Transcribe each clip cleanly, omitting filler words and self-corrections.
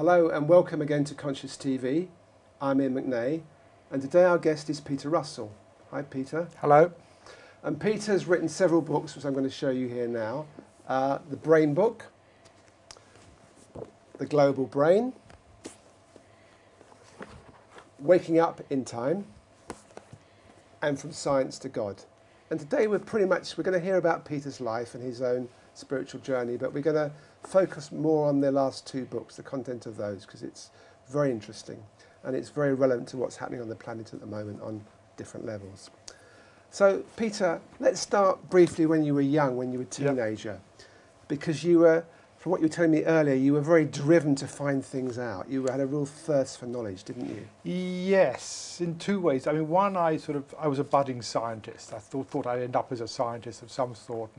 Hello and welcome again to Conscious TV. I'm Iain McNay and today our guest is Peter Russell. Hi Peter. Hello. And Peter's written several books which I'm going to show you here now. The Brain Book, The Global Brain, Waking Up in Time, and From Science to God. And today we're going to hear about Peter's life and his own spiritual journey, but we're going to focus more on their last two books, the content of those, because it's very interesting and it's very relevant to what's happening on the planet at the moment on different levels. So Peter, let's start briefly when you were young, when you were a teenager, because you were, from what you were telling me earlier, you were very driven to find things out. You had a real thirst for knowledge, didn't you? Yes, in two ways. I mean, one, I was a budding scientist. I thought I'd end up as a scientist of some sort,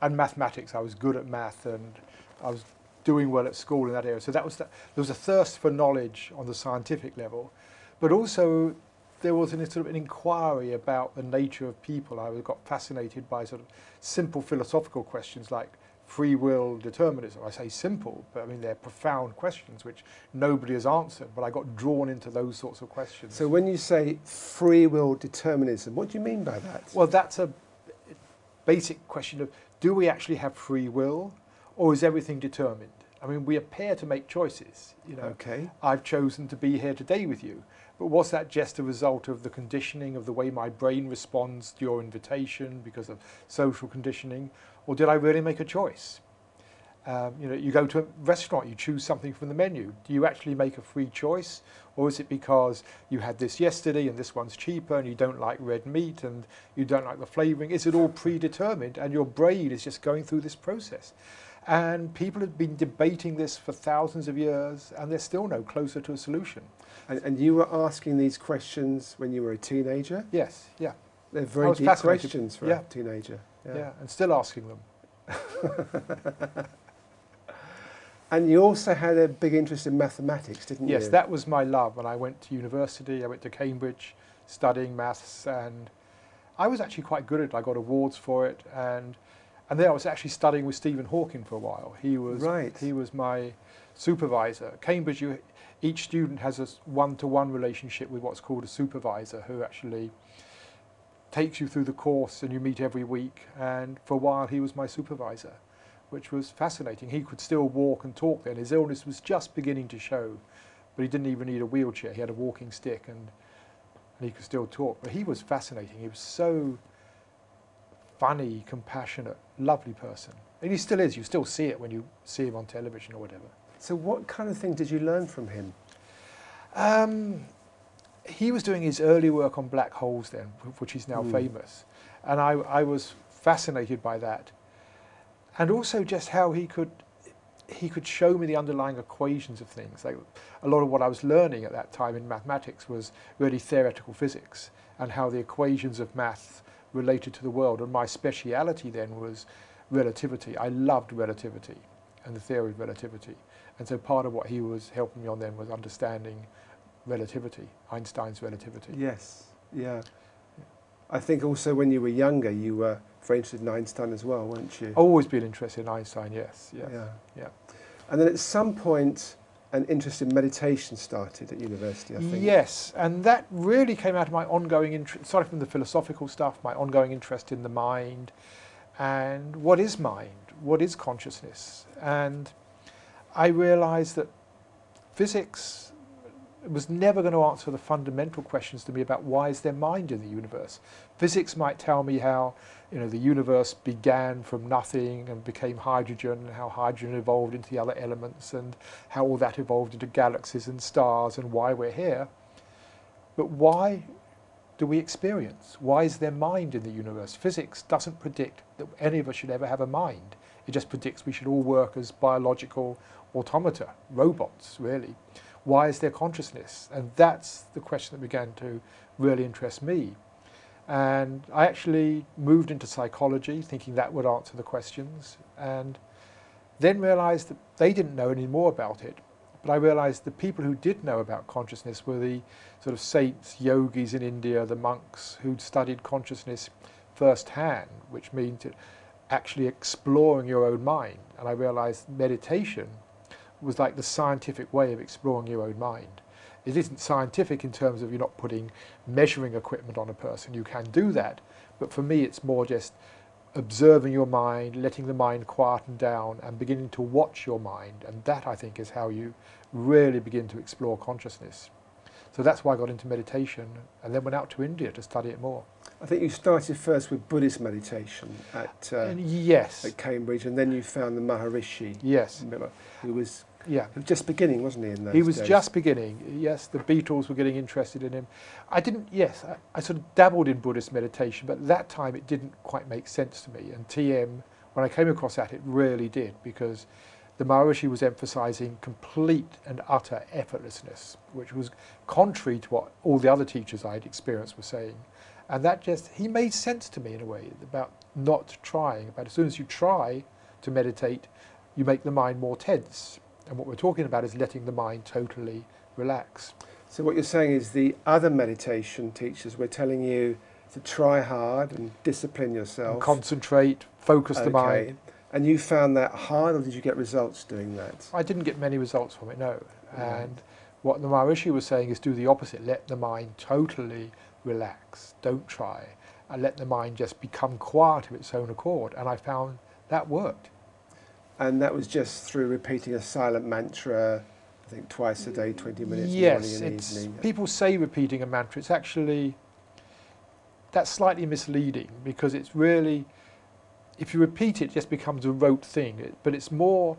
and mathematics. I was good at math, and I was doing well at school in that area. So there was a thirst for knowledge on the scientific level, but also there was an inquiry about the nature of people. I got fascinated by sort of simple philosophical questions like free will, determinism. I say simple, but I mean they're profound questions which nobody has answered, but I got drawn into those sorts of questions. So when you say free will, determinism, what do you mean by that? Well, that's a basic question of, do we actually have free will, or is everything determined? I mean, we appear to make choices. You know, okay. I've chosen to be here today with you, but was that just a result of the conditioning of the way my brain responds to your invitation because of social conditioning, or did I really make a choice? You know, you go to a restaurant, you choose something from the menu. Do you actually make a free choice, or is it because you had this yesterday and this one's cheaper and you don't like red meat and you don't like the flavouring? Is it all predetermined and your brain is just going through this process? And people have been debating this for thousands of years and they're still no closer to a solution. And you were asking these questions when you were a teenager? Yes, yeah. They're very deep questions for a teenager. Yeah, and still asking them. And you also had a big interest in mathematics, didn't you? Yes, that was my love. When I went to university, I went to Cambridge studying maths, and I was actually quite good at it. I got awards for it, and then I was actually studying with Stephen Hawking for a while. He was my supervisor. At Cambridge, each student has a one-to-one relationship with what's called a supervisor, who actually takes you through the course and you meet every week, and for a while he was my supervisor, which was fascinating. He could still walk and talk then. His illness was just beginning to show, but he didn't even need a wheelchair. He had a walking stick and he could still talk. But he was fascinating. He was so funny, compassionate, lovely person. And he still is. You still see it when you see him on television or whatever. So what kind of thing did you learn from him? He was doing his early work on black holes then, which is now famous. And I was fascinated by that. And also just how he could show me the underlying equations of things. Like a lot of what I was learning at that time in mathematics was really theoretical physics and how the equations of math related to the world. And my speciality then was relativity. I loved relativity and the theory of relativity. And so part of what he was helping me on then was understanding relativity, Einstein's relativity. Yes, yeah. I think also when you were younger, you were very interested in Einstein as well, weren't you? Always been interested in Einstein, yes. Yeah. And then at some point, an interest in meditation started at university, I think. Yes, and that really came out of my ongoing interest, starting from the philosophical stuff, my ongoing interest in the mind, and what is mind? What is consciousness? And I realized that physics was never going to answer the fundamental questions to me about why is there mind in the universe. Physics might tell me how, you know, the universe began from nothing and became hydrogen, and how hydrogen evolved into the other elements, and how all that evolved into galaxies and stars, and why we're here. But why do we experience? Why is there mind in the universe? Physics doesn't predict that any of us should ever have a mind. It just predicts we should all work as biological automata, robots, really. Why is there consciousness? And that's the question that began to really interest me. And I actually moved into psychology, thinking that would answer the questions, and then realized that they didn't know any more about it. But I realized the people who did know about consciousness were the sort of saints, yogis in India, the monks who'd studied consciousness firsthand, which means actually exploring your own mind. And I realized meditation was like the scientific way of exploring your own mind. It isn't scientific in terms of you're not putting measuring equipment on a person. You can do that, but for me it's more just observing your mind, letting the mind quieten down and beginning to watch your mind, and that I think is how you really begin to explore consciousness. So that's why I got into meditation and then went out to India to study it more. I think you started first with Buddhist meditation at Yes. at Cambridge, and then you found the Maharishi, Yes. who was Yeah. just beginning, wasn't he, in those He was days? just beginning. Yes, the Beatles were getting interested in him. I didn't, yes, I sort of dabbled in Buddhist meditation, but at that time it didn't quite make sense to me. And TM, when I came across that, it really did, because the Maharishi was emphasizing complete and utter effortlessness, which was contrary to what all the other teachers I'd experienced were saying. And that just, he made sense to me in a way about not trying, about as soon as you try to meditate, you make the mind more tense. And what we're talking about is letting the mind totally relax. So what you're saying is the other meditation teachers were telling you to try hard and discipline yourself. And concentrate, focus the mind. And you found that hard, or did you get results doing that? I didn't get many results from it, no. And what the Maharishi was saying is do the opposite. Let the mind totally relax. Don't try. And let the mind just become quiet of its own accord. And I found that worked. And that was just through repeating a silent mantra, I think twice a day, 20 minutes, Yes, morning and evening. people say repeating a mantra. It's actually, that's slightly misleading, because it's really, if you repeat it, it just becomes a rote thing. But it's more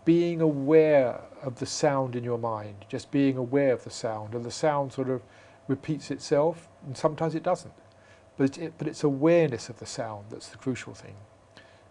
being aware of the sound in your mind, just being aware of the sound, and the sound sort of repeats itself, and sometimes it doesn't. But it's awareness of the sound that's the crucial thing.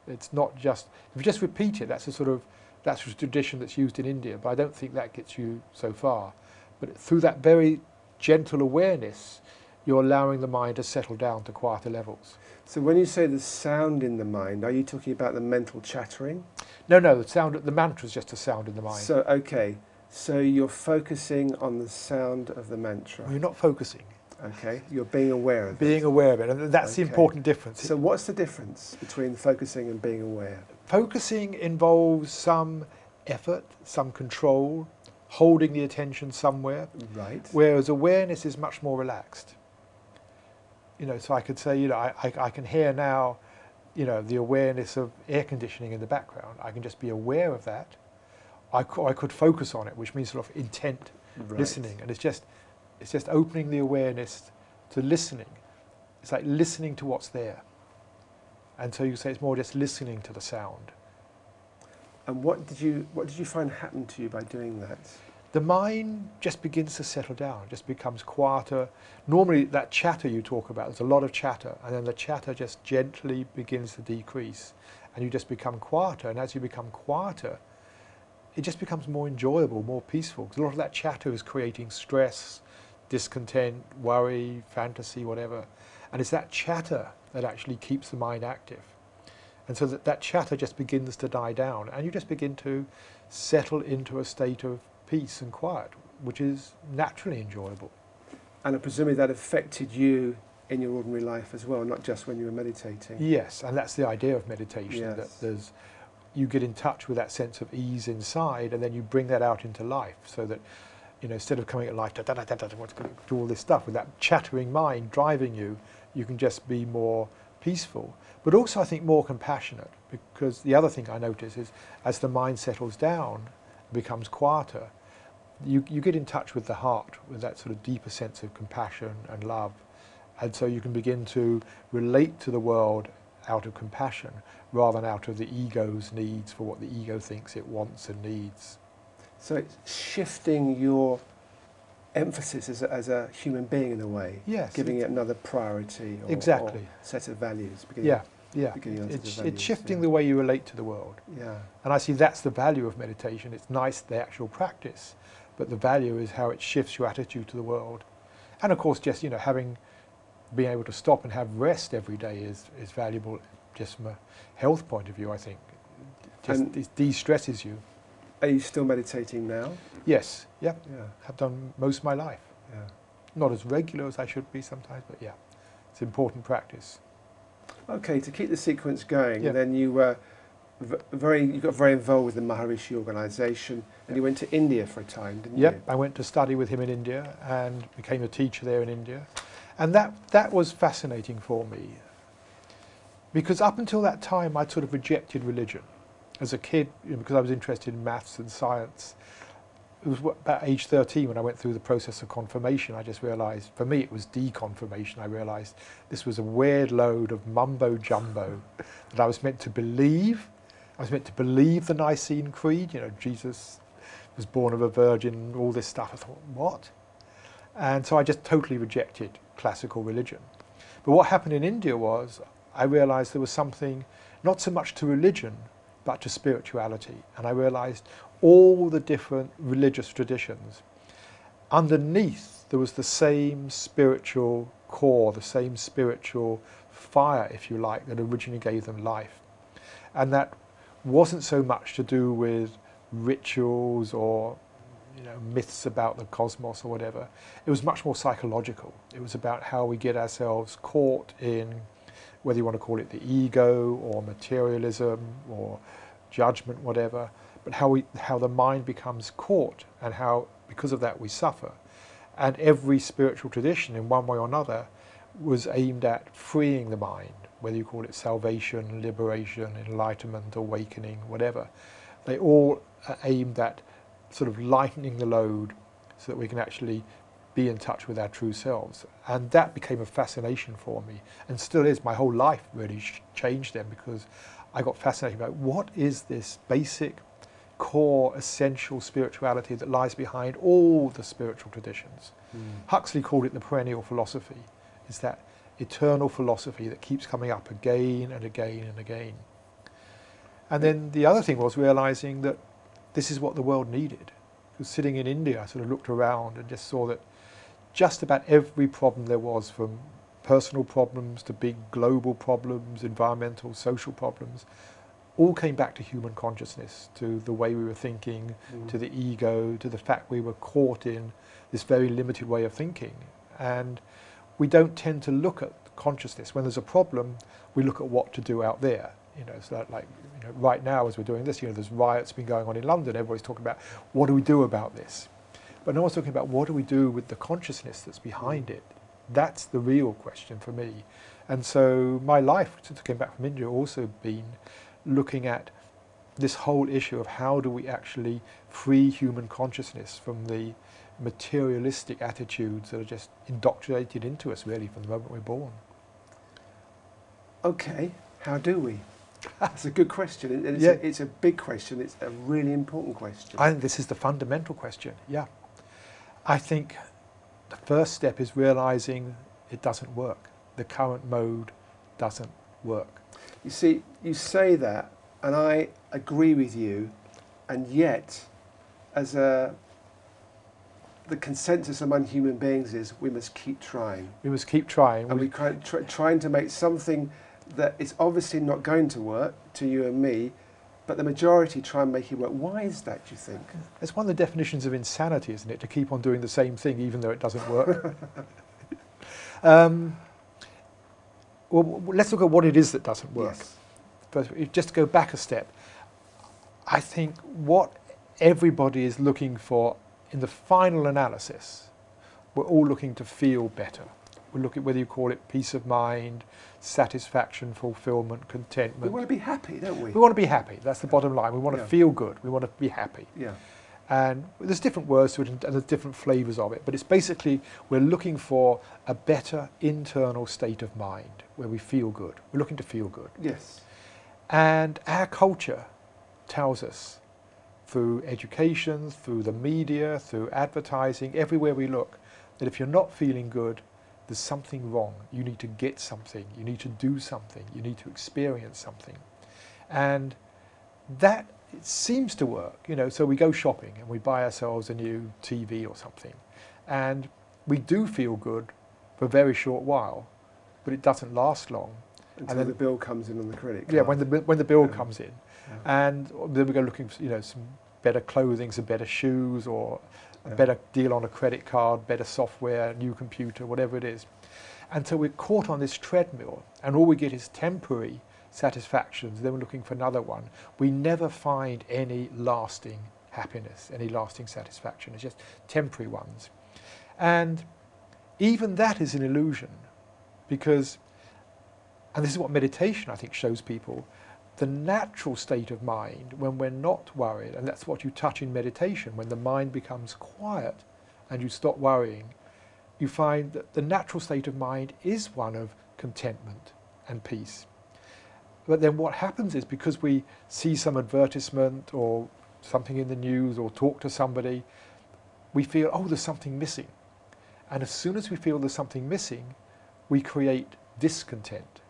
It's not just, if you just repeat it, that's a tradition that's used in India, but I don't think that gets you so far. But through that very gentle awareness, you're allowing the mind to settle down to quieter levels. So when you say the sound in the mind, are you talking about the mental chattering? No, the mantra is just a sound in the mind. So, okay, so you're focusing on the sound of the mantra. Well, you're not focusing. Okay, you're being aware of it. Being aware of it, and that's the important difference. So what's the difference between focusing and being aware? Focusing involves some effort, some control, holding the attention somewhere. Right. Whereas awareness is much more relaxed. So I could say, I can hear now, the awareness of air conditioning in the background. I can just be aware of that. I could focus on it, which means sort of intent listening, and it's just opening the awareness to listening. It's like listening to what's there. And so you say it's more just listening to the sound. And what did you find happened to you by doing that? The mind just begins to settle down, just becomes quieter. Normally that chatter you talk about, there's a lot of chatter, and then the chatter just gently begins to decrease, and you just become quieter. And as you become quieter, it just becomes more enjoyable, more peaceful, because a lot of that chatter is creating stress, discontent, worry, fantasy, whatever. And it's that chatter that actually keeps the mind active. And so that chatter just begins to die down, and you just begin to settle into a state of peace and quiet, which is naturally enjoyable. And presumably that affected you in your ordinary life as well, not just when you were meditating. Yes, and that's the idea of meditation, Yes. that you get in touch with that sense of ease inside, and then you bring that out into life, so that instead of coming at life, do all this stuff with that chattering mind driving you, you can just be more peaceful. But also I think more compassionate, because the other thing I notice is as the mind settles down, becomes quieter, you get in touch with the heart, with that sort of deeper sense of compassion and love. And so you can begin to relate to the world out of compassion, rather than out of the ego's needs for what the ego thinks it wants and needs. So it's shifting your emphasis as a human being in a way, Yes, giving it another priority or set of values. It's shifting the way you relate to the world. Yeah. And I see that's the value of meditation. It's nice, the actual practice, but the value is how it shifts your attitude to the world. And of course, just being able to stop and have rest every day is valuable, just from a health point of view, I think. It de-stresses you. Are you still meditating now? Yes, yeah. Yeah. Have done most of my life. Yeah. Not as regular as I should be sometimes, but yeah, it's important practice. Okay, to keep the sequence going, Yeah. then you You got very involved with the Maharishi organisation, and you went to India for a time, didn't you? Yep, I went to study with him in India and became a teacher there in India. And that was fascinating for me, because up until that time I'd sort of rejected religion. As a kid, because I was interested in maths and science, it was about age 13 when I went through the process of confirmation. I just realised, for me it was deconfirmation, I realised this was a weird load of mumbo jumbo that I was meant to believe. I was meant to believe the Nicene Creed, Jesus was born of a virgin, all this stuff. I thought, what? And so I just totally rejected classical religion. But what happened in India was, I realised there was something, not so much to religion, but to spirituality. And I realised all the different religious traditions, underneath there was the same spiritual core, the same spiritual fire, if you like, that originally gave them life. And that wasn't so much to do with rituals or myths about the cosmos or whatever. It was much more psychological. It was about how we get ourselves caught in, whether you want to call it the ego or materialism or judgment, whatever, but how the mind becomes caught and how, because of that, we suffer. And every spiritual tradition, in one way or another, was aimed at freeing the mind, whether you call it salvation, liberation, enlightenment, awakening, whatever. They all are aimed at sort of lightening the load so that we can actually be in touch with our true selves. And that became a fascination for me, and still is. My whole life really changed then, because I got fascinated about what is this basic, core, essential spirituality that lies behind all the spiritual traditions. Huxley called it the perennial philosophy. It's that eternal philosophy that keeps coming up again and again and again. And then the other thing was realizing that this is what the world needed. Because sitting in India, I sort of looked around and just saw that just about every problem there was, from personal problems to big global problems, environmental, social problems, all came back to human consciousness, to the way we were thinking, to the ego, to the fact we were caught in this very limited way of thinking. And we don't tend to look at consciousness. When there's a problem, we look at what to do out there. So like right now, as we're doing this, there's riots been going on in London. Everybody's talking about, what do we do about this? But no one's talking about, what do we do with the consciousness that's behind it? That's the real question for me. And so my life, since I came back from India, also been looking at this whole issue of how do we actually free human consciousness from the materialistic attitudes that are just indoctrinated into us, really, from the moment we're born. Okay, how do we? That's a good question. And it's a big question. It's a really important question. I think this is the fundamental question, yeah. I think the first step is realising it doesn't work. The current mode doesn't work. You see, you say that, and I agree with you, and yet, the consensus among human beings is we must keep trying. We must keep trying. And we're trying to make something that is obviously not going to work to you and me, but the majority try and make it work. Why is that, do you think? It's one of the definitions of insanity, isn't it, to keep on doing the same thing even though it doesn't work? Well, let's look at what it is that doesn't work. Yes. First, just to go back a step, I think what everybody is looking for in the final analysis, we're all looking to feel better. We're looking, whether you call it peace of mind, satisfaction, fulfillment, contentment. We want to be happy, don't we? We want to be happy. That's the bottom line. We want to feel good. We want to be happy. Yeah. And there's different words to it and there's different flavours of it. But it's basically, we're looking for a better internal state of mind where we feel good. We're looking to feel good. Yes. And our culture tells us, through education, through the media, through advertising, everywhere we look, that if you're not feeling good, there's something wrong. You need to get something. You need to do something. You need to experience something. And that, it seems to work, so we go shopping and we buy ourselves a new TV or something. And we do feel good for a very short while, but it doesn't last long. Until the bill comes in on the credit card. Yeah, when the bill comes in. Yeah. And then we go looking for, some better clothing, some better shoes, or a better deal on a credit card, better software, new computer, whatever it is. And so we're caught on this treadmill, and all we get is temporary satisfactions, then we're looking for another one. We never find any lasting happiness, any lasting satisfaction. It's just temporary ones. And even that is an illusion, because, and this is what meditation I think shows people, the natural state of mind when we're not worried, and that's what you touch in meditation, when the mind becomes quiet and you stop worrying, you find that the natural state of mind is one of contentment and peace. But then what happens is, because we see some advertisement or something in the news or talk to somebody, we feel, oh, there's something missing. And as soon as we feel there's something missing, we create discontent.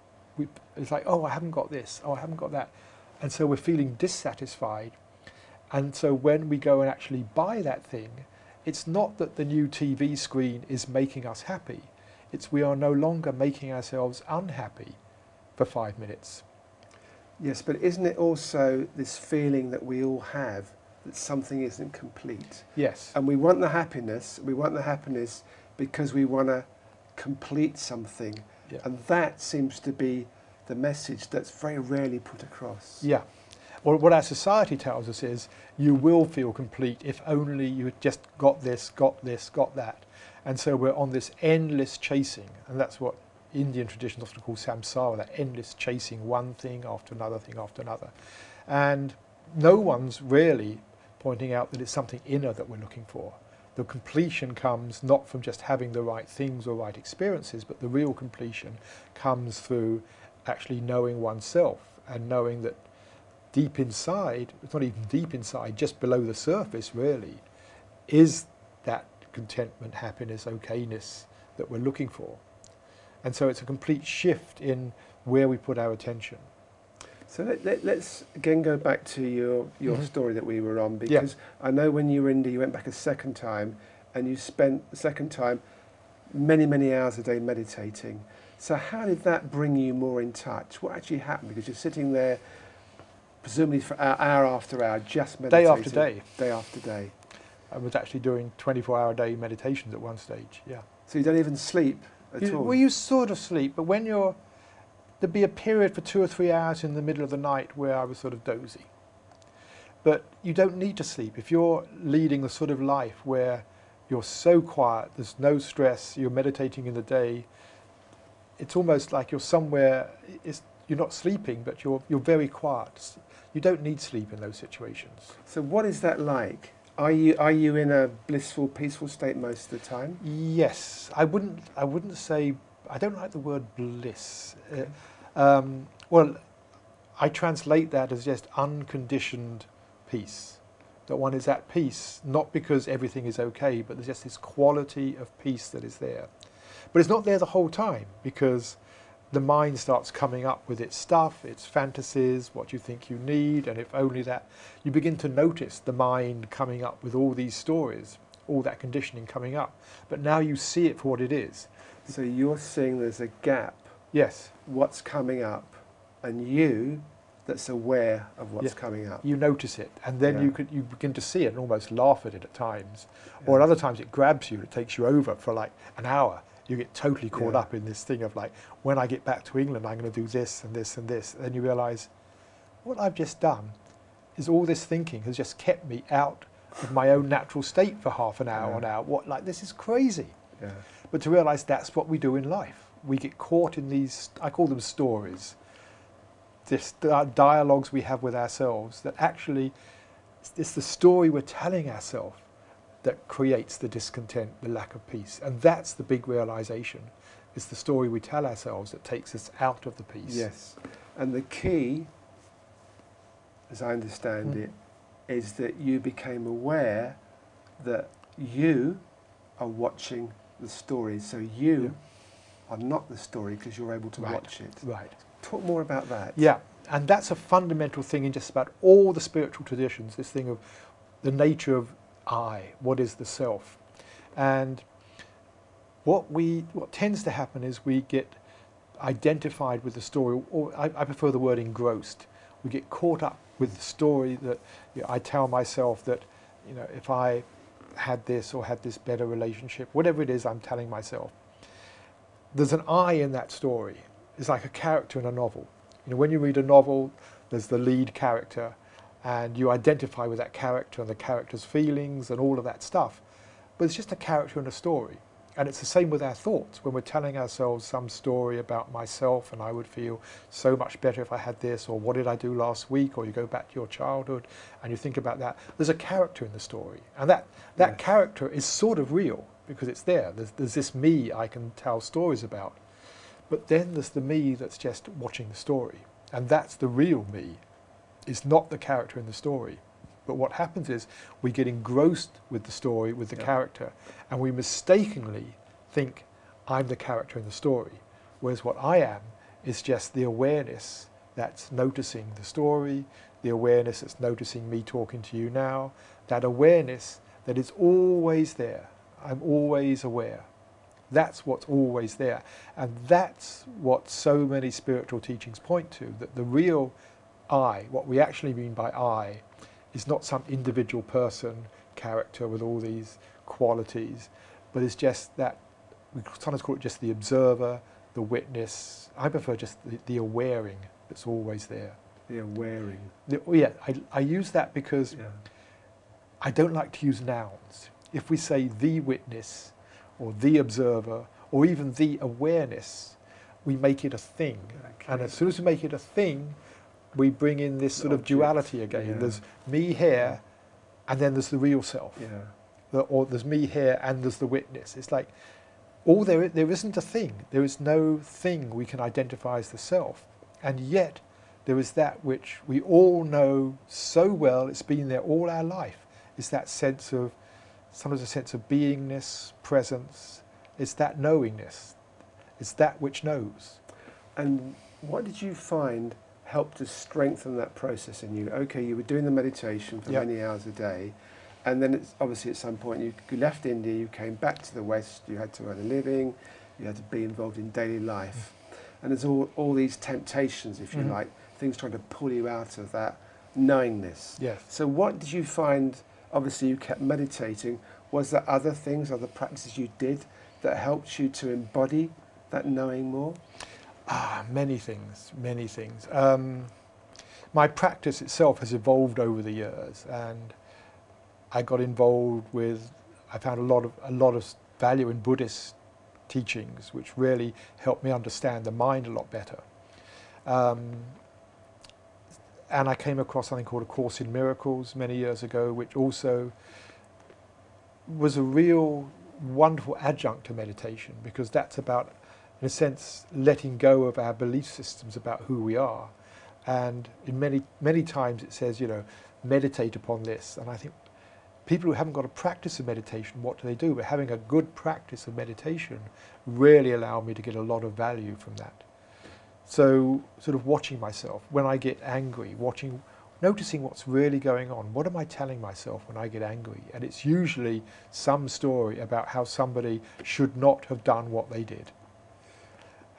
It's like, oh, I haven't got this, oh, I haven't got that. And so we're feeling dissatisfied. And so when we go and actually buy that thing, it's not that the new TV screen is making us happy. It's we are no longer making ourselves unhappy for 5 minutes. Yes, but isn't it also this feeling that we all have that something isn't complete? Yes. And we want the happiness because we want to complete something. Yeah. And that seems to be the message that's very rarely put across. Yeah. Well, what our society tells us is you will feel complete if only you just got this, got that. And so we're on this endless chasing, and that's what Indian traditions often call samsara, that endless chasing, one thing after another thing after another. And no one's really pointing out that it's something inner that we're looking for. The completion comes not from just having the right things or right experiences, but the real completion comes through actually knowing oneself and knowing that deep inside, it's not even deep inside, just below the surface really, is that contentment, happiness, okayness that we're looking for. And so it's a complete shift in where we put our attention. So let's again go back to your story that we were on, because I know when you were in India, you went back a second time, and you spent the second time many, many hours a day meditating. So how did that bring you more in touch? What actually happened? Because you're sitting there, presumably for hour after hour, just meditating. Day after day. Day after day. I was actually doing 24-hour-a-day meditations at one stage, yeah. So you don't even sleep at all? Well, you sort of sleep, but when there'd be a period for 2 or 3 hours in the middle of the night where I was sort of dozy. But you don't need to sleep. If you're leading the sort of life where you're so quiet, there's no stress, you're meditating in the day, it's almost like you're somewhere, you're not sleeping, but you're very quiet. You don't need sleep in those situations. So what is that like? Are you in a blissful, peaceful state most of the time? Yes. I wouldn't say, I don't like the word bliss. Well, I translate that as just unconditioned peace. That one is at peace, not because everything is okay, but there's just this quality of peace that is there. But it's not there the whole time, because the mind starts coming up with its stuff, its fantasies, what you think you need, and if only that, you begin to notice the mind coming up with all these stories, all that conditioning coming up. But now you see it for what it is. So you're seeing there's a gap. Yes. What's coming up, and you that's aware of what's coming up. You notice it, and then you begin to see it and almost laugh at it at times. Or at other times it grabs you, it takes you over for like an hour. You get totally caught up in this thing of like, when I get back to England, I'm going to do this and this and this. And then you realise, what I've just done is all this thinking has just kept me out of my own natural state for half an hour, an hour. This is crazy. Yeah. But to realise that's what we do in life. We get caught in these, I call them stories, this dialogues we have with ourselves that actually, it's the story we're telling ourselves that creates the discontent, the lack of peace. And that's the big realization. It's the story we tell ourselves that takes us out of the peace. Yes. And the key, as I understand it, is that you became aware that you are watching the story. So you are not the story because you're able to watch it. Right. Talk more about that. Yeah. And that's a fundamental thing in just about all the spiritual traditions, this thing of the nature of I, what is the self. And what tends to happen is we get identified with the story, or I prefer the word engrossed. We get caught up with the story that I tell myself that if I had this or had this better relationship, whatever it is I'm telling myself, there's an I in that story. It's like a character in a novel. You know, when you read a novel, there's the lead character, and you identify with that character and the character's feelings and all of that stuff. But it's just a character in a story. And it's the same with our thoughts. When we're telling ourselves some story about myself, and I would feel so much better if I had this, or what did I do last week, or you go back to your childhood and you think about that, there's a character in the story. And that character is sort of real because it's there. There's this me I can tell stories about. But then there's the me that's just watching the story. And that's the real me. It's not the character in the story. But what happens is we get engrossed with the story, with the character, and we mistakenly think I'm the character in the story. Whereas what I am is just the awareness that's noticing the story, the awareness that's noticing me talking to you now, that awareness that is always there. I'm always aware. That's what's always there. And that's what so many spiritual teachings point to, that the real I, what we actually mean by I, is not some individual person, character with all these qualities, but it's just that, we sometimes call it just the observer, the witness. I prefer just the awaring that's always there. The awaring. I use that because I don't like to use nouns. If we say the witness, or the observer, or even the awareness, we make it a thing. Okay. And as soon as we make it a thing, we bring in this sort of duality again. Yeah. There's me here, and then there's the real self. Yeah. Or there's me here, and there's the witness. It's like, there isn't a thing. There is no thing we can identify as the self. And yet, there is that which we all know so well, it's been there all our life. It's that sense of, sometimes a sense of beingness, presence. It's that knowingness. It's that which knows. And what did you find helped to strengthen that process in you? Okay, you were doing the meditation for many hours a day, and then it's obviously at some point you left India, you came back to the West, you had to earn a living, you had to be involved in daily life. And there's all these temptations, if you like, things trying to pull you out of that knowingness. Yes. So what did you find? Obviously you kept meditating. Was there other things, other practices you did that helped you to embody that knowing more? Many things. My practice itself has evolved over the years, and I got involved with, I found a lot of value in Buddhist teachings, which really helped me understand the mind a lot better. And I came across something called A Course in Miracles many years ago, which also was a real wonderful adjunct to meditation, because that's about, in a sense, letting go of our belief systems about who we are. And in many times it says, meditate upon this. And I think people who haven't got a practice of meditation, what do? But having a good practice of meditation really allowed me to get a lot of value from that. So sort of watching myself when I get angry, noticing what's really going on. What am I telling myself when I get angry? And it's usually some story about how somebody should not have done what they did.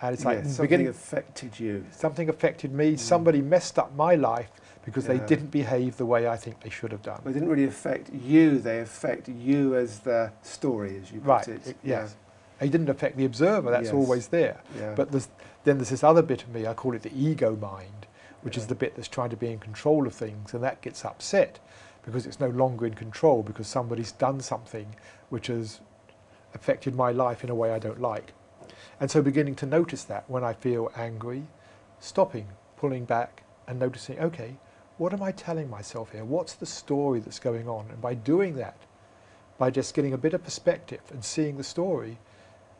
And it's like something affected you. Something affected me. Somebody messed up my life because they didn't behave the way I think they should have done. They didn't really affect you. They affect you as the story, as you put it. Yes. It didn't affect the observer. That's always there. Yeah. But then there's this other bit of me. I call it the ego mind, which is the bit that's trying to be in control of things, and that gets upset because it's no longer in control because somebody's done something which has affected my life in a way I don't like. And so beginning to notice that when I feel angry, stopping, pulling back and noticing, okay, what am I telling myself here? What's the story that's going on? And by doing that, by just getting a bit of perspective and seeing the story,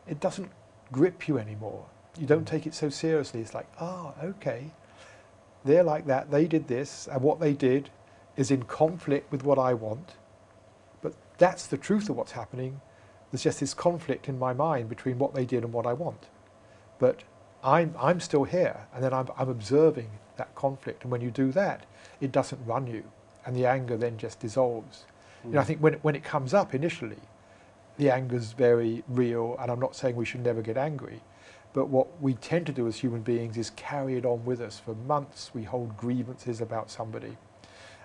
it doesn't grip you anymore. You don't take it so seriously. It's like, okay, they're like that, they did this, and what they did is in conflict with what I want. But that's the truth of what's happening. There's just this conflict in my mind between what they did and what I want. But I'm still here, and then I'm observing that conflict. And when you do that, it doesn't run you, and the anger then just dissolves. I think when it comes up initially, the anger's very real, and I'm not saying we should never get angry, but what we tend to do as human beings is carry it on with us for months. We hold grievances about somebody.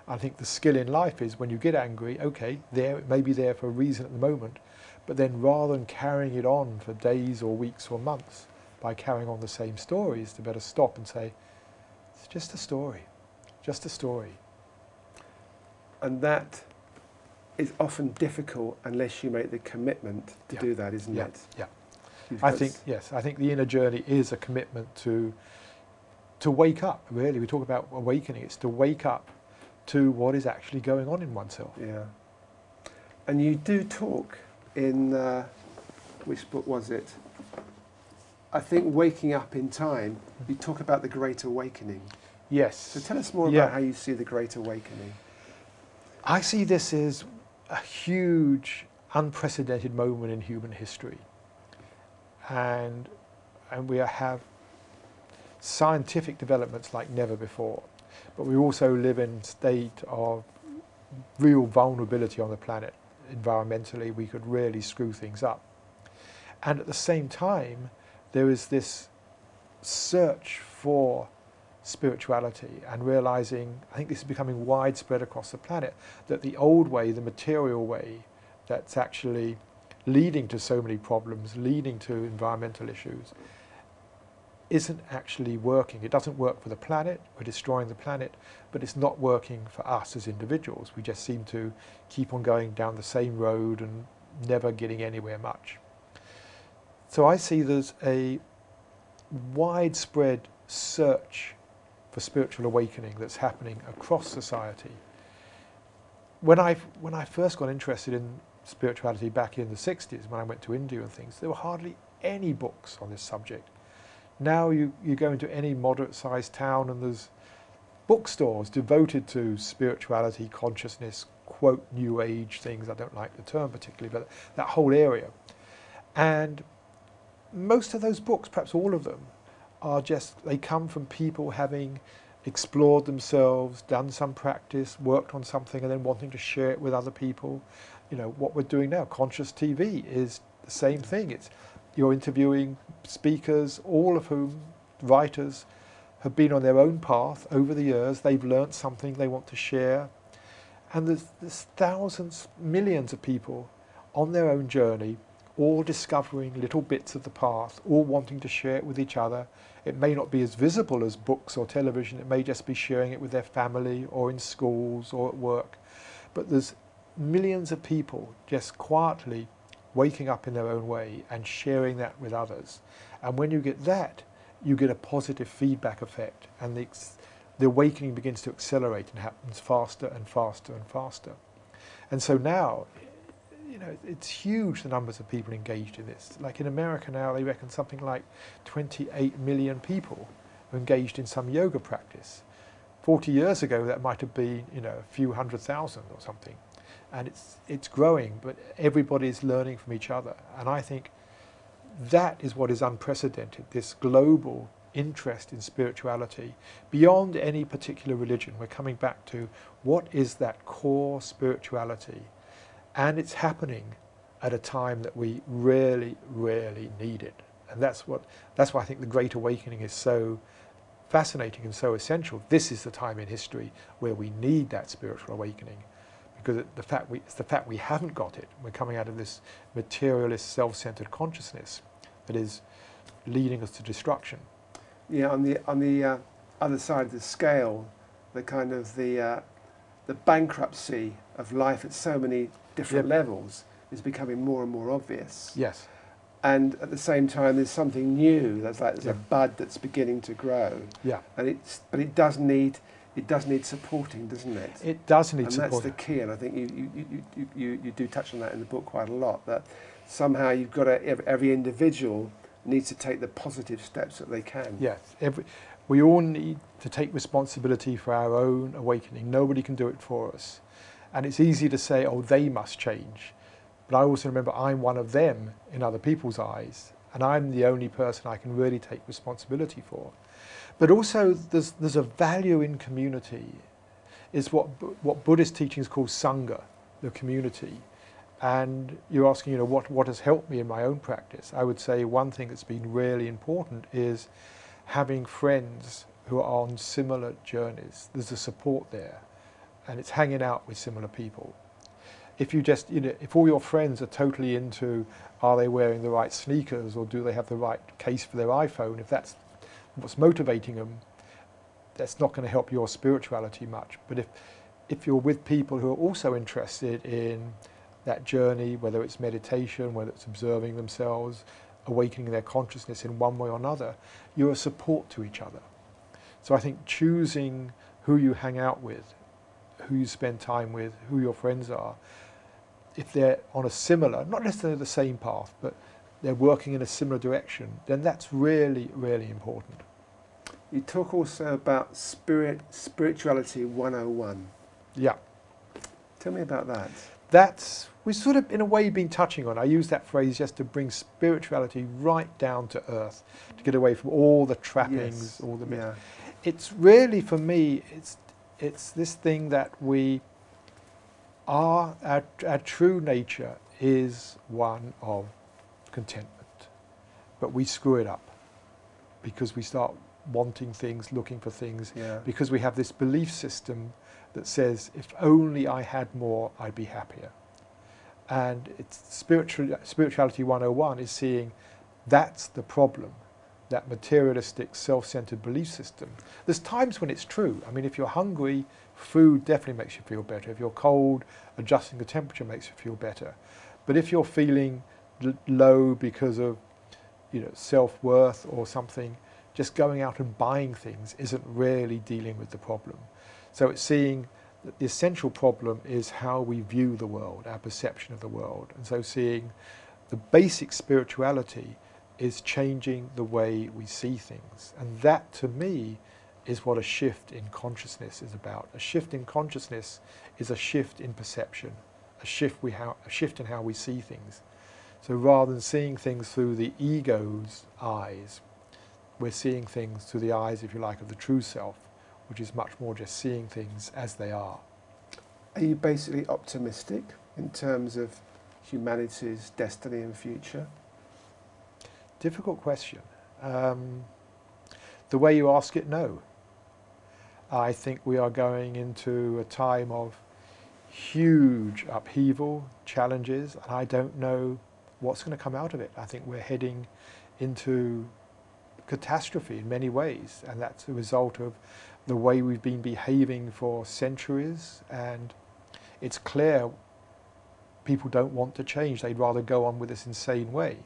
I think the skill in life is when you get angry, okay, it may be there for a reason at the moment, but then rather than carrying it on for days or weeks or months by carrying on the same stories, to better stop and say, Just a story. Just a story. And that is often difficult unless you make the commitment to do that, isn't it? Yeah. Because I think the inner journey is a commitment to wake up, really. We talk about awakening. It's to wake up to what is actually going on in oneself. Yeah. And you do talk in, which book was it? I think Waking Up in Time, you talk about the Great Awakening. Yes. So tell us more about how you see the Great Awakening. I see this as a huge, unprecedented moment in human history. And we have scientific developments like never before. But we also live in a state of real vulnerability on the planet. Environmentally, we could really screw things up. And at the same time, there is this search for spirituality and realizing, I think this is becoming widespread across the planet, that the old way, the material way, that's actually leading to so many problems, leading to environmental issues, isn't actually working. It doesn't work for the planet, we're destroying the planet, but it's not working for us as individuals. We just seem to keep on going down the same road and never getting anywhere much. So I see there's a widespread search for spiritual awakening that's happening across society. When I first got interested in spirituality back in the 60s, when I went to India and things, there were hardly any books on this subject. Now you go into any moderate-sized town and there's bookstores devoted to spirituality, consciousness, quote, New Age things. I don't like the term particularly, but that whole area. And most of those books, perhaps all of them, are just, they come from people having explored themselves, done some practice, worked on something, and then wanting to share it with other people. You know, what we're doing now, conscious TV, is the same thing. It's you're interviewing speakers, all of whom, writers, have been on their own path over the years. They've learnt something they want to share. And there's thousands, millions of people on their own journey, all discovering little bits of the path, all wanting to share it with each other. It may not be as visible as books or television. It may just be sharing it with their family or in schools or at work. But there's millions of people just quietly waking up in their own way and sharing that with others. And when you get that, you get a positive feedback effect, and the awakening begins to accelerate and happens faster and faster and faster. And so now, you know, it's huge, the numbers of people engaged in this. Like in America now, they reckon something like 28 million people are engaged in some yoga practice. 40 years ago, that might have been, you know, a few 100,000 or something. And it's growing, but everybody's learning from each other. And I think that is what is unprecedented, this global interest in spirituality beyond any particular religion. We're coming back to what is that core spirituality. And it's happening at a time that we really, really need it. And that's why I think the Great Awakening is so fascinating and so essential. This is the time in history where we need that spiritual awakening. Because it's the fact we haven't got it. We're coming out of this materialist, self-centered consciousness that is leading us to destruction. Yeah, on the other side of the scale, the kind of the bankruptcy of life at so many different levels is becoming more and more obvious. Yes. And at the same time, there's something new. There's a bud that's beginning to grow. Yeah. And it does need supporting, doesn't it? It does need supporting. And that's the key. And I think you do touch on that in the book quite a lot. That somehow you've got to, every individual needs to take the positive steps that they can. Yes. We all need to take responsibility for our own awakening. Nobody can do it for us. And it's easy to say, oh, they must change. But I also remember I'm one of them in other people's eyes. And I'm the only person I can really take responsibility for. But also there's a value in community, is what Buddhist teachings call Sangha, the community. And you're asking, you know, what has helped me in my own practice? I would say one thing that's been really important is having friends who are on similar journeys. There's a support there, and it's hanging out with similar people. If you just, you know, if all your friends are totally into, are they wearing the right sneakers or do they have the right case for their iPhone, if that's what's motivating them, that's not going to help your spirituality much. But if you're with people who are also interested in that journey, whether it's meditation, whether it's observing themselves, awakening their consciousness in one way or another, you're a support to each other. So I think choosing who you hang out with, who you spend time with, who your friends are, if they're on a similar, not necessarily the same path, but they're working in a similar direction, then that's really, really important. You talk also about spirituality 101. Yeah. Tell me about that. That's, we've sort of in a way been touching on. I use that phrase just to bring spirituality right down to earth, to get away from all the trappings, all the myths. Yeah. It's really, for me, it's this thing that we are, our true nature is one of contentment. But we screw it up because we start wanting things, looking for things, because we have this belief system that says, if only I had more, I'd be happier. And it's spirituality 101 is seeing that's the problem, that materialistic, self-centered belief system. There's times when it's true. I mean, if you're hungry, food definitely makes you feel better. If you're cold, adjusting the temperature makes you feel better. But if you're feeling low because of, self-worth or something, just going out and buying things isn't really dealing with the problem. So it's seeing that the essential problem is how we view the world, our perception of the world. And so seeing the basic spirituality is changing the way we see things. And that, to me, is what a shift in consciousness is about. A shift in consciousness is a shift in perception, a shift in how we see things. So rather than seeing things through the ego's eyes, we're seeing things through the eyes, if you like, of the true self, which is much more just seeing things as they are. Are you basically optimistic in terms of humanity's destiny and future? Difficult question. The way you ask it, no. I think we are going into a time of huge upheaval, challenges, and I don't know what's going to come out of it. I think we're heading into catastrophe in many ways, and that's a result of the way we've been behaving for centuries, and it's clear people don't want to change. They'd rather go on with this insane way.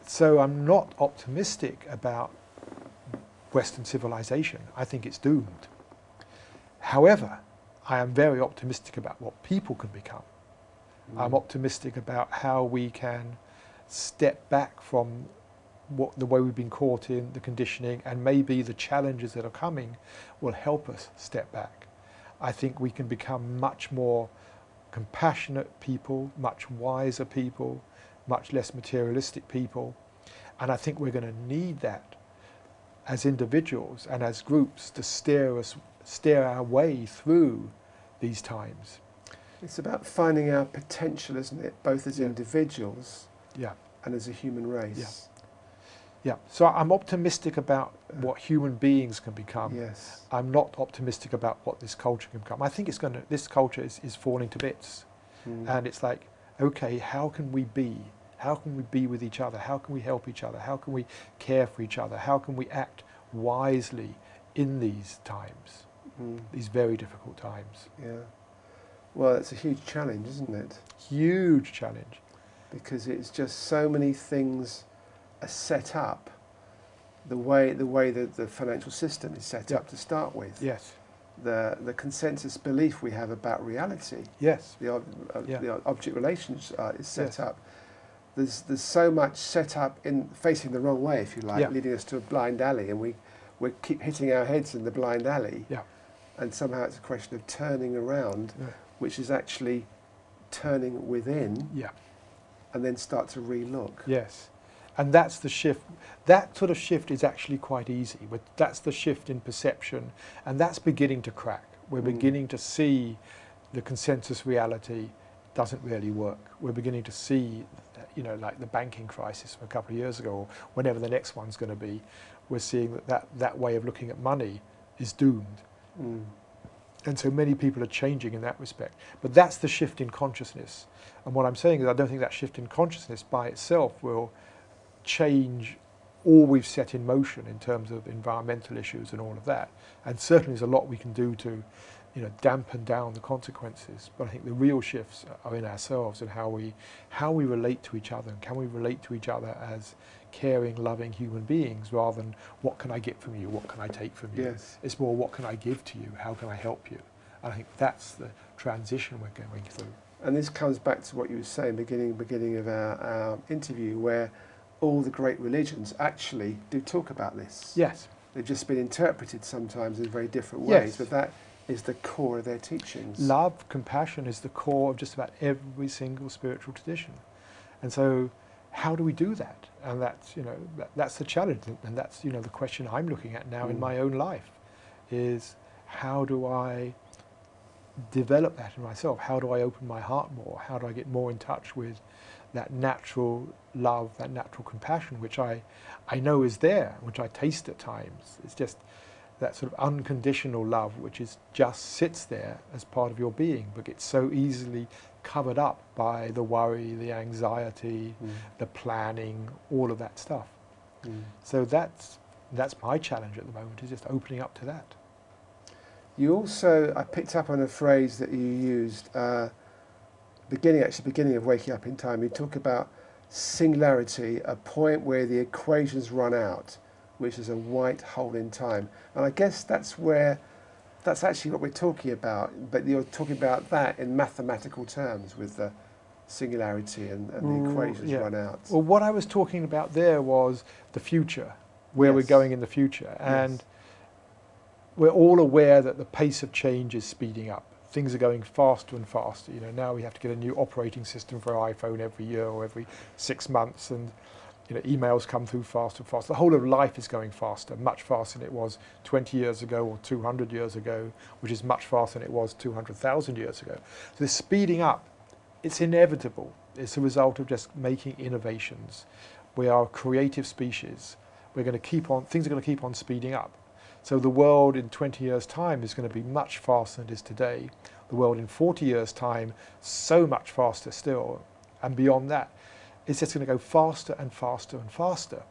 So I'm not optimistic about Western civilization. I think it's doomed. However, I am very optimistic about what people can become. I'm optimistic about how we can step back from the way we've been caught in, the conditioning, and maybe the challenges that are coming will help us step back. I think we can become much more compassionate people, much wiser people, much less materialistic people. And I think we're going to need that as individuals and as groups to steer our way through these times. It's about finding our potential, isn't it? Both as individuals and as a human race. Yeah, so I'm optimistic about what human beings can become. Yes. I'm not optimistic about what this culture can become. I think this culture is falling to bits. And it's like, okay, how can we be? How can we be with each other? How can we help each other? How can we care for each other? How can we act wisely in these times, these very difficult times? Yeah. Well, it's a huge challenge, isn't it? Huge challenge. Because it's just so many things are set up the way that the financial system is set up to start with. Yes. The consensus belief we have about reality. Yes. The object relations is set up. There's so much set up in facing the wrong way, if you like, leading us to a blind alley, and we keep hitting our heads in the blind alley. Yeah. And somehow it's a question of turning around, which is actually turning within. Yeah. And then start to re-look. Yes. And that's the shift. That sort of shift is actually quite easy. But that's the shift in perception, and that's beginning to crack. We're beginning to see the consensus reality doesn't really work. We're beginning to see, like the banking crisis from a couple of years ago, or whenever the next one's going to be. We're seeing that way of looking at money is doomed. And so many people are changing in that respect. But that's the shift in consciousness. And what I'm saying is I don't think that shift in consciousness by itself will change all we've set in motion in terms of environmental issues and all of that. And certainly there's a lot we can do to, dampen down the consequences. But I think the real shifts are in ourselves and how we relate to each other, and can we relate to each other as caring, loving human beings, rather than what can I get from you, what can I take from you. Yes. It's more what can I give to you, how can I help you. And I think that's the transition we're going through. And this comes back to what you were saying beginning of our interview, where all the great religions actually do talk about this. Yes. They've just been interpreted sometimes in very different ways, Yes. but that is the core of their teachings. Love, compassion is the core of just about every single spiritual tradition. And so how do we do that? And that's, that's the challenge, and that's, the question I'm looking at now in my own life, is how do I develop that in myself? How do I open my heart more? How do I get more in touch with that natural love, that natural compassion, which I know is there, which I taste at times. It's just that sort of unconditional love, which is just sits there as part of your being, but gets so easily covered up by the worry, the anxiety, the planning, all of that stuff. So that's my challenge at the moment, is just opening up to that. You also, I picked up on a phrase that you used, beginning of Waking Up in Time. You talk about singularity, a point where the equations run out, which is a white hole in time. And I guess that's actually what we're talking about, but you're talking about that in mathematical terms with the singularity and the equations run out. Well, what I was talking about there was the future, where we're going in the future. And we're all aware that the pace of change is speeding up. Things are going faster and faster. Now we have to get a new operating system for our iPhone every year or every 6 months, and emails come through faster and faster. The whole of life is going faster, much faster than it was 20 years ago or 200 years ago, which is much faster than it was 200,000 years ago. So this speeding up, it's inevitable. It's a result of just making innovations. We are a creative species. Things are going to keep on speeding up. So the world in 20 years' time is going to be much faster than it is today. The world in 40 years' time, so much faster still. And beyond that, it's just going to go faster and faster and faster.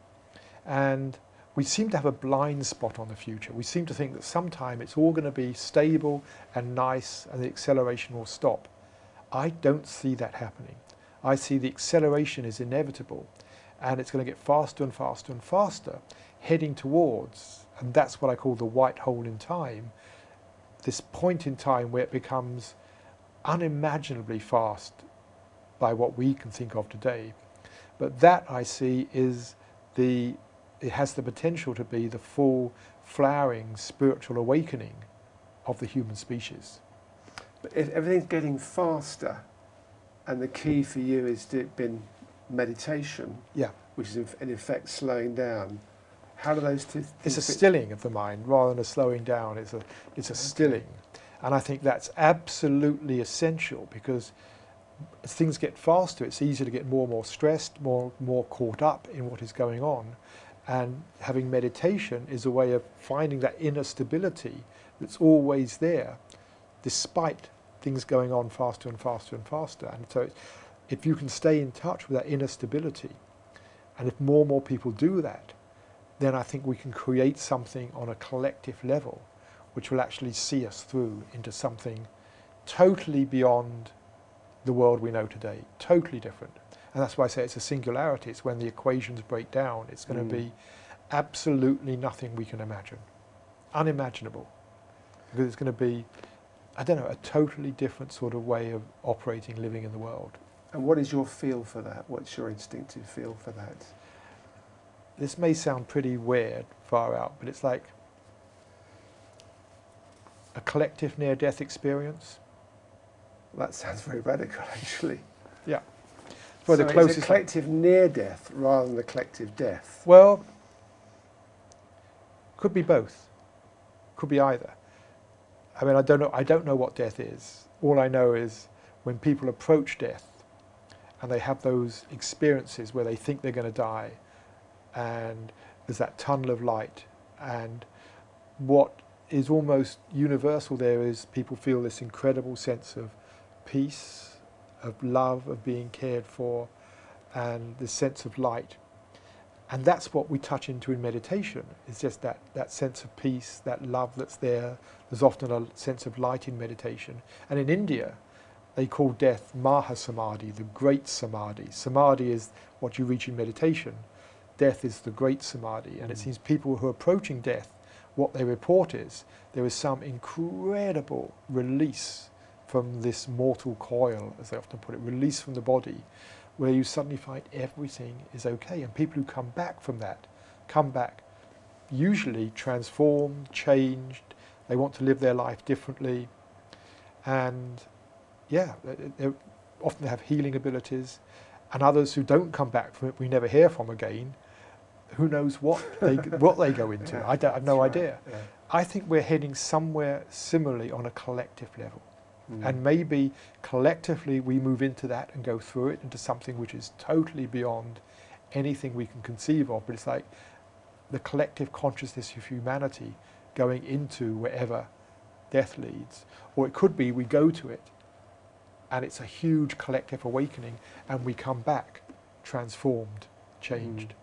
And we seem to have a blind spot on the future. We seem to think that sometime it's all going to be stable and nice and the acceleration will stop. I don't see that happening. I see the acceleration is inevitable, and it's going to get faster and faster and faster, heading towards, and that's what I call the white hole in time, this point in time where it becomes unimaginably fast by what we can think of today. But that, I see, it has the potential to be the full flowering spiritual awakening of the human species. But if everything's getting faster, and the key for you has been meditation, which is in effect slowing down, how do those two things It's a stilling of the mind rather than a slowing down. It's a stilling. And I think that's absolutely essential, because as things get faster, it's easier to get more and more stressed, more caught up in what is going on. And having meditation is a way of finding that inner stability that's always there, despite things going on faster and faster and faster. And so if you can stay in touch with that inner stability, and if more and more people do that, then I think we can create something on a collective level which will actually see us through into something totally beyond the world we know today, totally different. And that's why I say it's a singularity. It's when the equations break down. It's going to be absolutely nothing we can imagine, unimaginable, because it's going to be, I don't know, a totally different sort of way of operating, living in the world. And what is your feel for that? What's your instinctive feel for that? This may sound pretty weird, far out, but it's like a collective near-death experience. That sounds very radical, actually. Yeah. So it's a collective near-death rather than a collective death? Well, could be both. Could be either. I mean, I don't know what death is. All I know is when people approach death and they have those experiences where they think they're going to die, and there's that tunnel of light, and what is almost universal there is people feel this incredible sense of peace, of love, of being cared for, and this sense of light. And that's what we touch into in meditation. It's just that sense of peace, that love that's there. There's often a sense of light in meditation. And in India, they call death Maha Samadhi, the great Samadhi. Samadhi is what you reach in meditation. Death is the great Samadhi. And it seems people who are approaching death, what they report is there is some incredible release from this mortal coil, as they often put it, release from the body, where you suddenly find everything is okay. And people who come back from that, come back usually transformed, changed, they want to live their life differently. And yeah, they often have healing abilities. And others who don't come back from it, we never hear from again, who knows what they go into. I have no idea. Yeah. I think we're heading somewhere similarly on a collective level. And maybe collectively we move into that and go through it into something which is totally beyond anything we can conceive of. But it's like the collective consciousness of humanity going into wherever death leads. Or it could be we go to it and it's a huge collective awakening and we come back transformed, changed.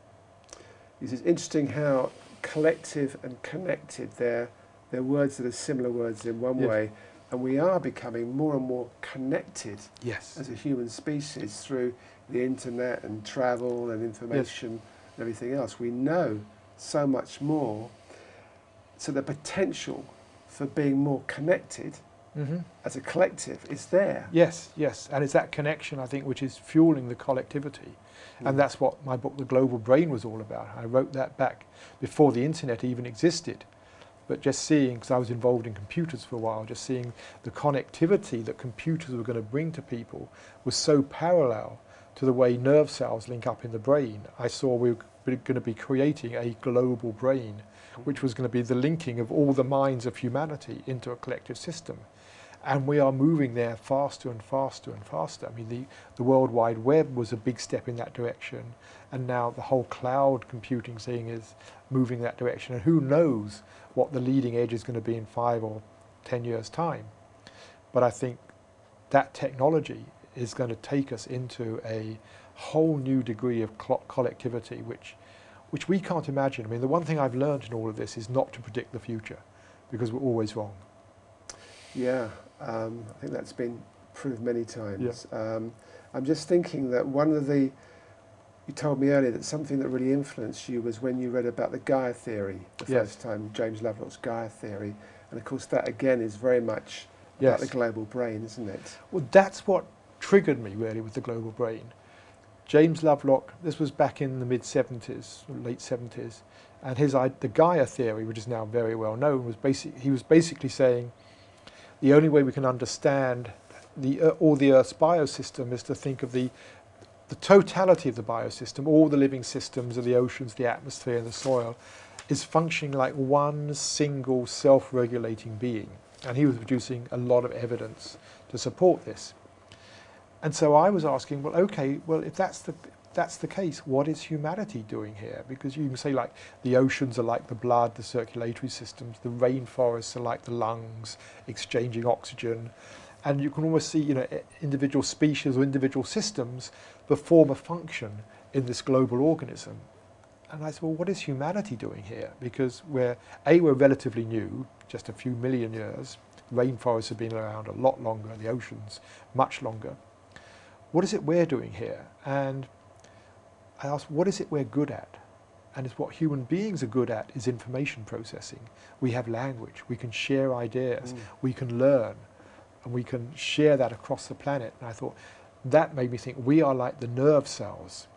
It's interesting how collective and connected, they're words that are similar words in one way. And we are becoming more and more connected as a human species through the internet and travel and information and everything else. We know so much more. So the potential for being more connected as a collective is there. Yes. And it's that connection, I think, which is fueling the collectivity. And that's what my book, The Global Brain, was all about. I wrote that back before the internet even existed. But just seeing, because I was involved in computers for a while, just seeing the connectivity that computers were going to bring to people was so parallel to the way nerve cells link up in the brain. I saw we were going to be creating a global brain, which was going to be the linking of all the minds of humanity into a collective system. And we are moving there faster and faster and faster. I mean, the World Wide Web was a big step in that direction. And now the whole cloud computing thing is moving that direction. And who knows what the leading edge is going to be in 5 or 10 years' time. But I think that technology is going to take us into a whole new degree of collectivity, which we can't imagine. I mean, the one thing I've learned in all of this is not to predict the future, because we're always wrong. Yeah, I think that's been proved many times. I'm just thinking that you told me earlier that something that really influenced you was when you read about the Gaia Theory the first time, James Lovelock's Gaia Theory. And of course that again is very much about the global brain, isn't it? Well, that's what triggered me really with the global brain. James Lovelock, this was back in the mid-70s, late 70s, and the Gaia Theory, which is now very well known, he was basically saying the only way we can understand all the Earth's biosystem is to think of the totality of the biosystem, all the living systems of the oceans, the atmosphere, and the soil, is functioning like one single self-regulating being. And he was producing a lot of evidence to support this. And so I was asking, well, okay, if that's the case, what is humanity doing here? Because you can say, like, the oceans are like the blood, the circulatory systems, the rainforests are like the lungs, exchanging oxygen. And you can almost see, individual species or individual systems perform a function in this global organism. And I said, well, what is humanity doing here? Because we're relatively new, just a few million years. Rainforests have been around a lot longer, the oceans much longer. What is it we're doing here? And I asked, what is it we're good at? And it's what human beings are good at is information processing. We have language, we can share ideas, we can learn, and we can share that across the planet. And I thought, that made me think we are like the nerve cells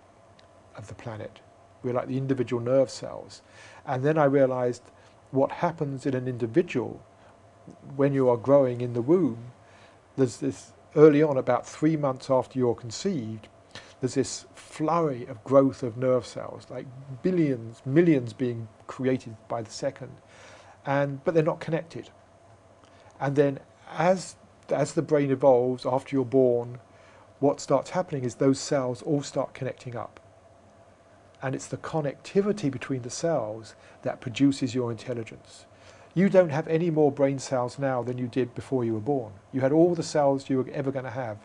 of the planet. We're like the individual nerve cells. And then I realized what happens in an individual when you are growing in the womb. There's this, early on, about 3 months after you're conceived, there's this flurry of growth of nerve cells, like billions, millions being created by the second, but they're not connected. And then as the brain evolves after you're born, what starts happening is those cells all start connecting up. And it's the connectivity between the cells that produces your intelligence. You don't have any more brain cells now than you did before you were born. You had all the cells you were ever going to have,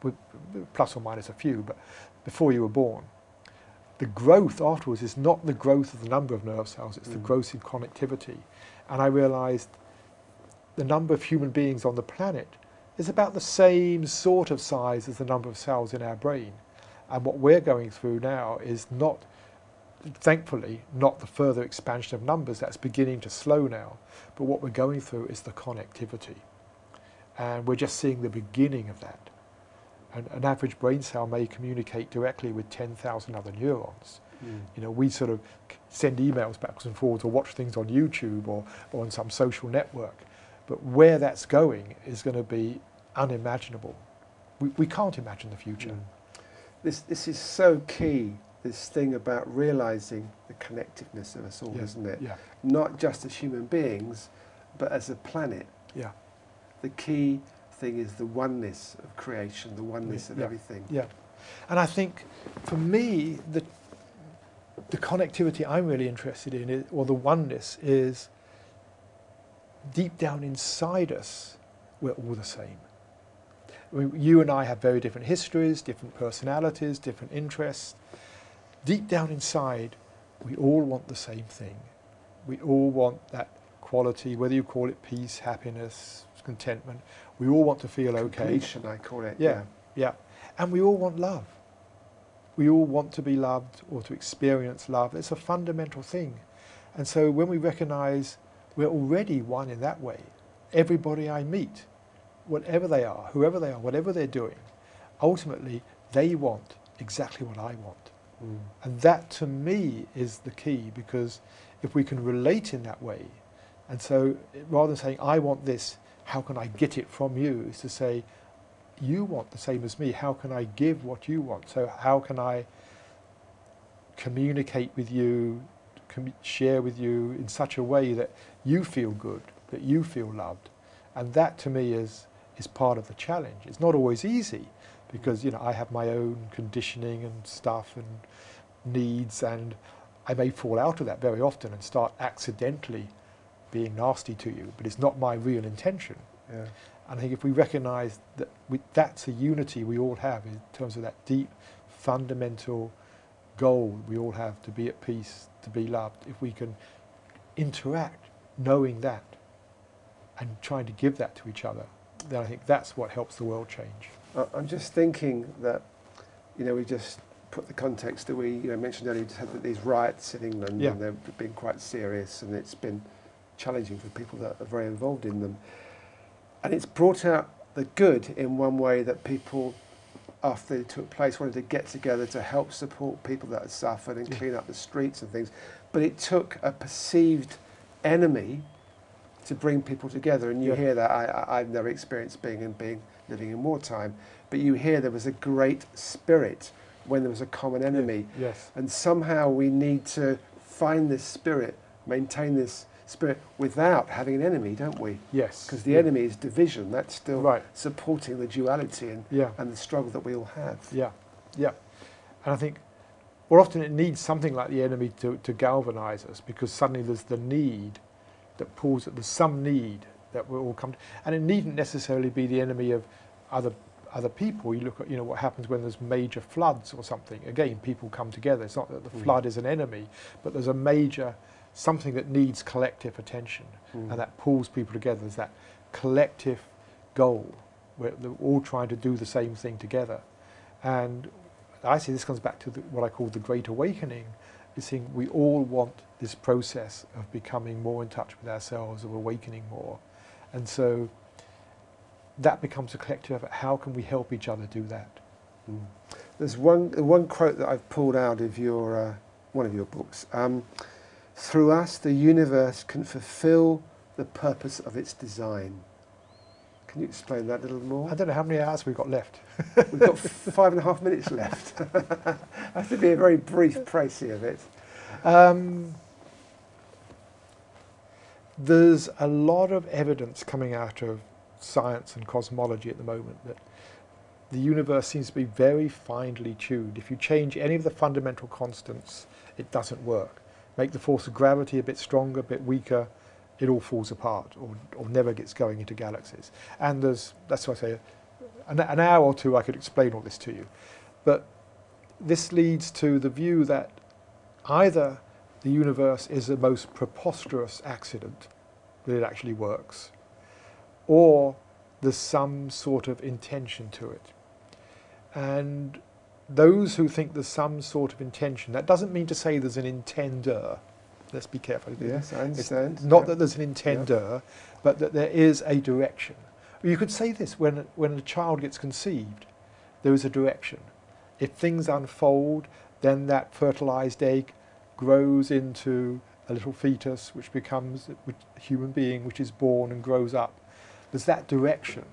with plus or minus a few, but before you were born. the growth afterwards is not the growth of the number of nerve cells, it's the growth in connectivity. And I realised the number of human beings on the planet is about the same sort of size as the number of cells in our brain. And what we're going through now is not, thankfully, not the further expansion of numbers. That's beginning to slow now. But what we're going through is the connectivity. And we're just seeing the beginning of that. An average brain cell may communicate directly with 10,000 other neurons. You know, we sort of send emails backwards and forwards or watch things on YouTube or on some social network. But where that's going is going to be unimaginable. We can't imagine the future. This is so key, this thing about realising the connectiveness of us all, isn't it? Yeah. Not just as human beings, but as a planet. Yeah. The key thing is the oneness of creation, the oneness of everything. Yeah. And I think, for me, the connectivity I'm really interested in, or the oneness, is deep down inside us, we're all the same. I mean, you and I have very different histories, different personalities, different interests. Deep down inside, we all want the same thing. We all want that quality, whether you call it peace, happiness, contentment. We all want to feel okay. Completion, I call it. Yeah. And we all want love. We all want to be loved or to experience love. It's a fundamental thing. And so when we recognise we're already one in that way, everybody I meet, whatever they are, whoever they are, whatever they're doing, ultimately they want exactly what I want. And that to me is the key, because if we can relate in that way, and so rather than saying I want this, how can I get it from you, is to say you want the same as me, how can I give what you want? So how can I communicate with you, share with you in such a way that you feel good, that you feel loved? And that to me is part of the challenge. It's not always easy, because I have my own conditioning and stuff and needs, and I may fall out of that very often and start accidentally being nasty to you, but it's not my real intention. And I think if we recognise that that's a unity we all have in terms of that deep, fundamental goal we all have, to be at peace, to be loved, if we can interact knowing that and trying to give that to each other, then I think that's what helps the world change. I'm just thinking that, we just put the context that we mentioned earlier. We just had these riots in England, and they've been quite serious, and it's been challenging for people that are very involved in them. And it's brought out the good in one way, that people, after they took place, wanted to get together to help support people that had suffered and clean up the streets and things. But it took a perceived enemy to bring people together. And you hear that. I've never experienced living in wartime, but you hear there was a great spirit when there was a common enemy. Yes. And somehow we need to find this spirit, maintain this spirit without having an enemy, don't we? Yes. Because the enemy is division. That's still supporting the duality and the struggle that we all have. Yeah. And I think more often it needs something like the enemy to galvanise us, because suddenly there's the need that pulls, there's some need that will all come to, and it needn't necessarily be the enemy of other people. You look at what happens when there's major floods or something. Again, people come together. It's not that the flood is an enemy, but there's a major something that needs collective attention, and that pulls people together. There's that collective goal where they're all trying to do the same thing together. And I see this comes back to what I call the Great Awakening. Is saying we all want this process of becoming more in touch with ourselves, of awakening more. And so that becomes a collective effort. How can we help each other do that? There's one quote that I've pulled out of your one of your books. Through us, the universe can fulfill the purpose of its design. Can you explain that a little more? I don't know how many hours we've got left. We've got 5.5 minutes left. I have to be a very brief précis of it. There's a lot of evidence coming out of science and cosmology at the moment that the universe seems to be very finely tuned. If you change any of the fundamental constants, it doesn't work. Make the force of gravity a bit stronger, a bit weaker, it all falls apart or never gets going into galaxies. And that's why I say an hour or two I could explain all this to you. But this leads to the view that either the universe is a most preposterous accident, that it actually works, or there's some sort of intention to it. And those who think there's some sort of intention, that doesn't mean to say there's an intender. Let's be careful. Yes, I understand. It's not that there's an intender, but that there is a direction. You could say this, when a child gets conceived, there is a direction. If things unfold, then that fertilized egg grows into a little fetus, which becomes a human being, which is born and grows up. There's that direction.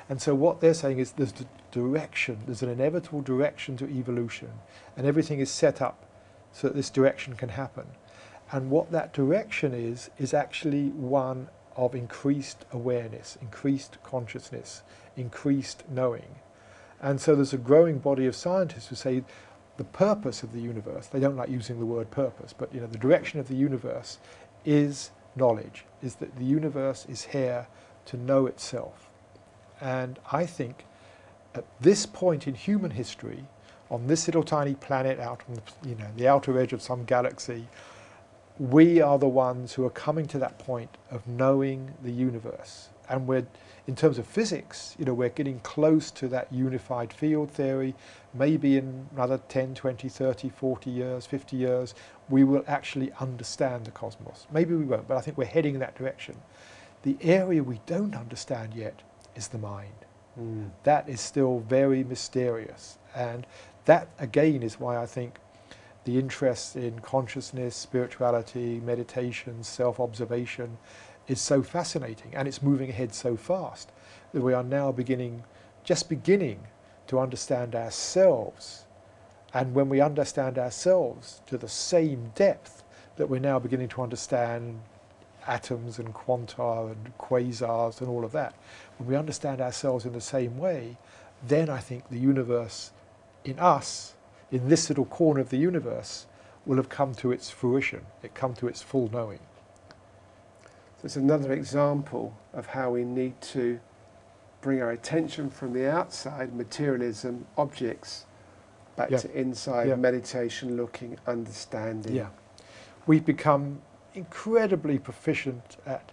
And so what they're saying is there's the direction, there's an inevitable direction to evolution, and everything is set up so that this direction can happen. And what that direction is actually one of increased awareness, increased consciousness, increased knowing. And so there's a growing body of scientists who say the purpose of the universe, they don't like using the word purpose, but the direction of the universe is knowledge, is that the universe is here to know itself. And I think at this point in human history, on this little tiny planet out on the outer edge of some galaxy, we are the ones who are coming to that point of knowing the universe. And we're, in terms of physics, we're getting close to that unified field theory. Maybe in another 10, 20, 30, 40 years, 50 years, we will actually understand the cosmos. Maybe we won't, but I think we're heading in that direction. The area we don't understand yet is the mind. That is still very mysterious. And that, again, is why I think the interest in consciousness, spirituality, meditation, self-observation is so fascinating, and it's moving ahead so fast that we are now just beginning to understand ourselves. And when we understand ourselves to the same depth that we're now beginning to understand atoms and quanta and quasars and all of that, when we understand ourselves in the same way, then I think the universe in us, in this little corner of the universe, will have come to its fruition, come to its full knowing. So it's another example of how we need to bring our attention from the outside, materialism, objects, back to inside, meditation, looking, understanding. Yeah. We've become incredibly proficient at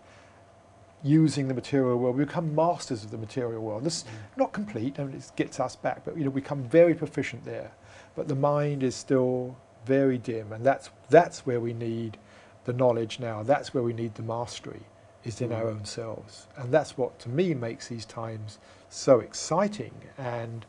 using the material world. We become masters of the material world. This is not complete, and it gets us back, but we become very proficient there. But the mind is still very dim, and that's where we need the knowledge now. That's where we need the mastery, is in our own selves. And that's what, to me, makes these times so exciting. And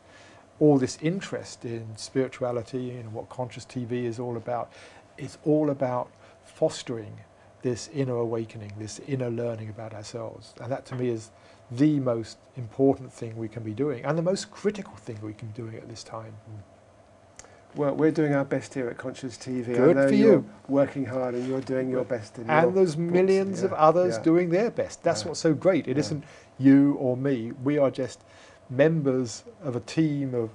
all this interest in spirituality and what conscious TV is all about, it's all about fostering this inner awakening, this inner learning about ourselves. And that, to me, is the most important thing we can be doing, and the most critical thing we can be doing at this time. Well, we're doing our best here at Conscious TV. Good I know for you're you. Working hard, and you're doing your best. And there's millions of others doing their best. That's what's so great. It isn't you or me. We are just members of a team of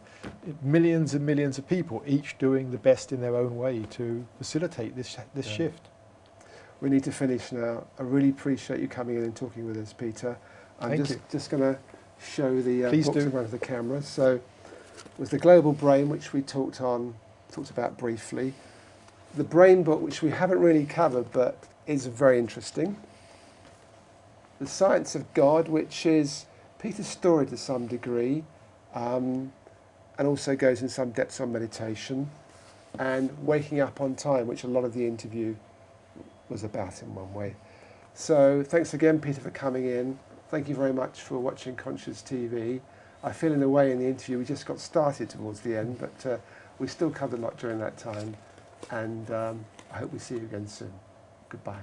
millions and millions of people, each doing the best in their own way to facilitate this shift. We need to finish now. I really appreciate you coming in and talking with us, Peter. I'm just going to show the books in front of the camera. So, was the Global Brain, which we talked about briefly. The Brain book, which we haven't really covered, but is very interesting. The Science of God, which is Peter's story to some degree, and also goes in some depths on meditation. And Waking Up on Time, which a lot of the interview was about in one way. So thanks again, Peter, for coming in. Thank you very much for watching Conscious TV. I feel in a way in the interview we just got started towards the end, but we still covered a lot during that time, and I hope we see you again soon. Goodbye.